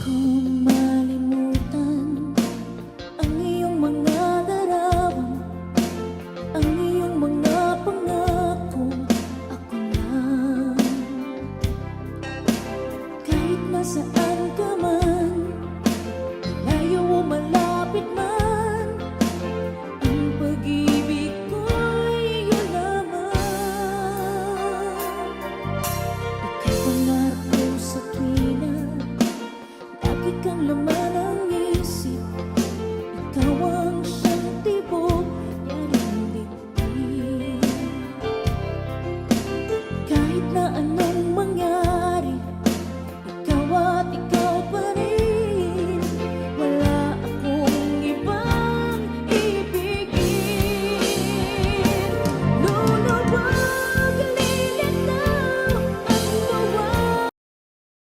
kong malimutan ang iyong mga larawan, ang iyong mga pangako. Ako lang, kahit nasaan